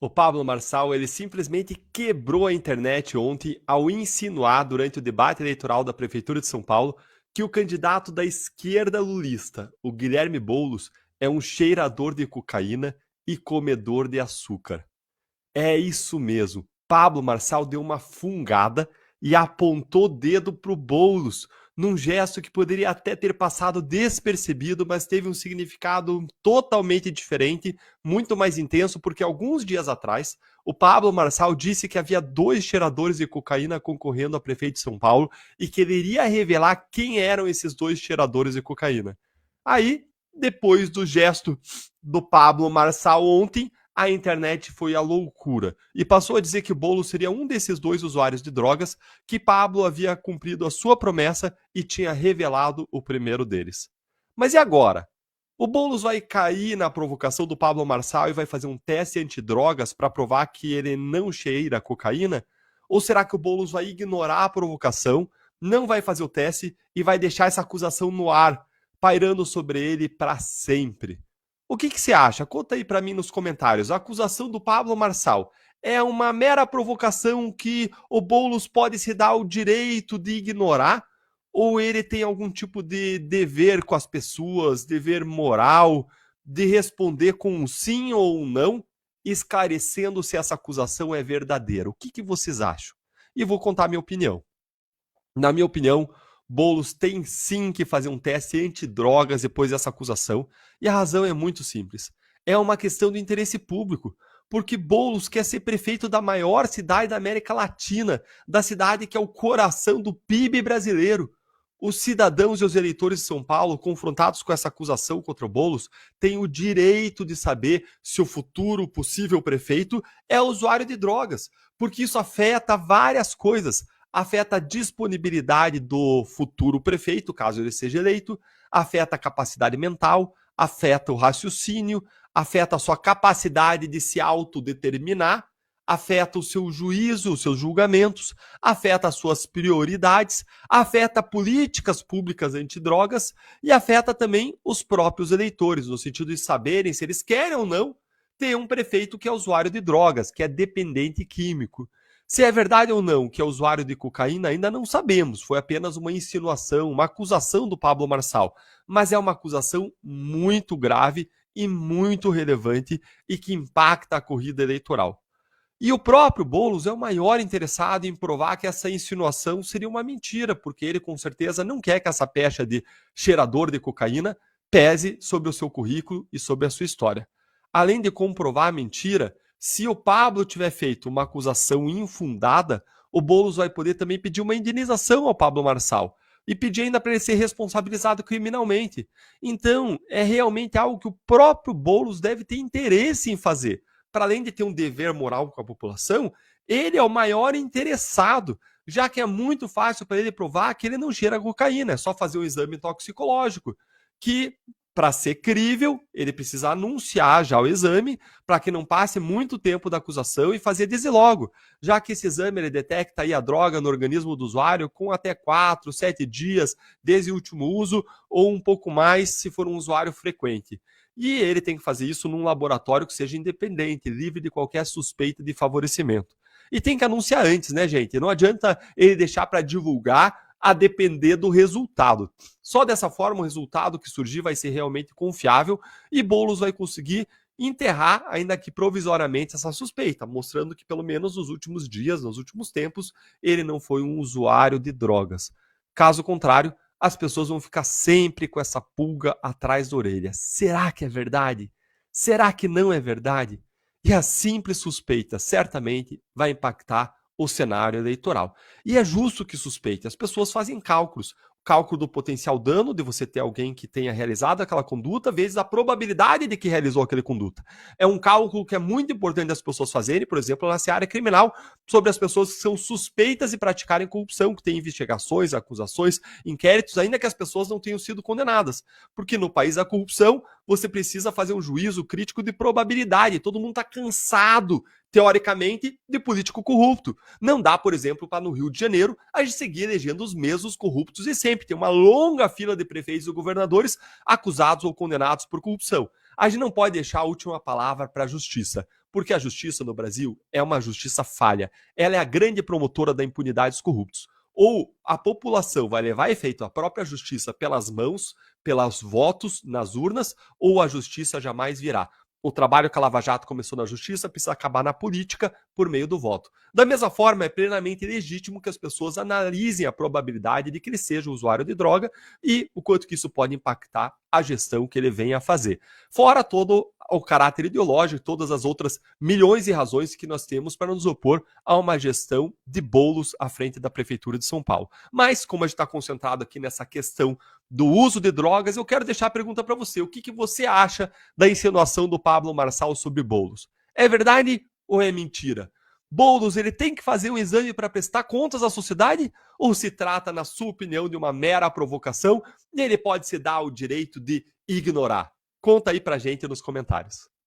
O Pablo Marçal, ele simplesmente quebrou a internet ontem ao insinuar durante o debate eleitoral da Prefeitura de São Paulo que o candidato da esquerda lulista, o Guilherme Boulos, é um cheirador de cocaína e comedor de açúcar. É isso mesmo. Pablo Marçal deu uma fungada e apontou o dedo pro Boulos, num gesto que poderia até ter passado despercebido, mas teve um significado totalmente diferente, muito mais intenso, porque alguns dias atrás o Pablo Marçal disse que havia dois cheiradores de cocaína concorrendo a prefeito de São Paulo e que ele iria revelar quem eram esses dois cheiradores de cocaína. Aí, depois do gesto do Pablo Marçal ontem, a internet foi a loucura e passou a dizer que o Boulos seria um desses dois usuários de drogas, que Pablo havia cumprido a sua promessa e tinha revelado o primeiro deles. Mas e agora? O Boulos vai cair na provocação do Pablo Marçal e vai fazer um teste antidrogas para provar que ele não cheira cocaína? Ou será que o Boulos vai ignorar a provocação, não vai fazer o teste e vai deixar essa acusação no ar, pairando sobre ele para sempre? O que você acha? Conta aí para mim nos comentários. A acusação do Pablo Marçal é uma mera provocação que o Boulos pode se dar o direito de ignorar? Ou ele tem algum tipo de dever com as pessoas, dever moral, de responder com um sim ou um não, esclarecendo se essa acusação é verdadeira? O que vocês acham? E vou contar a minha opinião. Na minha opinião, Boulos tem sim que fazer um teste antidrogas depois dessa acusação, e a razão é muito simples. É uma questão do interesse público, porque Boulos quer ser prefeito da maior cidade da América Latina, da cidade que é o coração do PIB brasileiro. Os cidadãos e os eleitores de São Paulo, confrontados com essa acusação contra o Boulos, têm o direito de saber se o futuro possível prefeito é usuário de drogas, porque isso afeta várias coisas. Afeta a disponibilidade do futuro prefeito, caso ele seja eleito, afeta a capacidade mental, afeta o raciocínio, afeta a sua capacidade de se autodeterminar, afeta o seu juízo, os seus julgamentos, afeta as suas prioridades, afeta políticas públicas antidrogas e afeta também os próprios eleitores, no sentido de saberem se eles querem ou não ter um prefeito que é usuário de drogas, que é dependente químico. Se é verdade ou não que é usuário de cocaína, ainda não sabemos. Foi apenas uma insinuação, uma acusação do Pablo Marçal. Mas é uma acusação muito grave e muito relevante e que impacta a corrida eleitoral. E o próprio Boulos é o maior interessado em provar que essa insinuação seria uma mentira, porque ele com certeza não quer que essa pecha de cheirador de cocaína pese sobre o seu currículo e sobre a sua história. Além de comprovar a mentira, se o Pablo tiver feito uma acusação infundada, o Boulos vai poder também pedir uma indenização ao Pablo Marçal e pedir ainda para ele ser responsabilizado criminalmente. Então, é realmente algo que o próprio Boulos deve ter interesse em fazer. Para além de ter um dever moral com a população, ele é o maior interessado, já que é muito fácil para ele provar que ele não cheira cocaína, é só fazer um exame toxicológico, que para ser crível, ele precisa anunciar já o exame, para que não passe muito tempo da acusação e fazer dizer logo, já que esse exame ele detecta aí a droga no organismo do usuário com até 4, 7 dias desde o último uso, ou um pouco mais se for um usuário frequente. E ele tem que fazer isso num laboratório que seja independente, livre de qualquer suspeita de favorecimento. E tem que anunciar antes, né, gente? Não adianta ele deixar para divulgar a depender do resultado. Só dessa forma o resultado que surgir vai ser realmente confiável e Boulos vai conseguir enterrar, ainda que provisoriamente, essa suspeita, mostrando que pelo menos nos últimos dias, nos últimos tempos, ele não foi um usuário de drogas. Caso contrário, as pessoas vão ficar sempre com essa pulga atrás da orelha. Será que é verdade? Será que não é verdade? E a simples suspeita certamente vai impactar o cenário eleitoral. E é justo que suspeite, as pessoas fazem cálculos. Cálculo do potencial dano de você ter alguém que tenha realizado aquela conduta, vezes a probabilidade de que realizou aquela conduta. É um cálculo que é muito importante das pessoas fazerem, por exemplo, na seara criminal, sobre as pessoas que são suspeitas de praticarem corrupção, que tem investigações, acusações, inquéritos, ainda que as pessoas não tenham sido condenadas. Porque no país da corrupção, você precisa fazer um juízo crítico de probabilidade. Todo mundo está cansado, teoricamente, de político corrupto. Não dá, por exemplo, para no Rio de Janeiro a gente seguir elegendo os mesmos corruptos e sempre tem uma longa fila de prefeitos e governadores acusados ou condenados por corrupção. A gente não pode deixar a última palavra para a justiça. Porque a justiça no Brasil é uma justiça falha. Ela é a grande promotora da impunidade dos corruptos. Ou a população vai levar efeito a própria justiça pelas mãos, pelos votos nas urnas, ou a justiça jamais virá. O trabalho que a Lava Jato começou na justiça precisa acabar na política por meio do voto. Da mesma forma, é plenamente legítimo que as pessoas analisem a probabilidade de que ele seja usuário de droga e o quanto que isso pode impactar a gestão que ele venha a fazer. Fora todo o caráter ideológico, todas as outras milhões de razões que nós temos para nos opor a uma gestão de Boulos à frente da Prefeitura de São Paulo. Mas, como a gente está concentrado aqui nessa questão do uso de drogas, eu quero deixar a pergunta para você. O que você acha da insinuação do Pablo Marçal sobre Boulos? É verdade ou é mentira? Boulos, ele tem que fazer um exame para prestar contas à sociedade? Ou se trata, na sua opinião, de uma mera provocação e ele pode se dar o direito de ignorar? Conta aí pra gente nos comentários.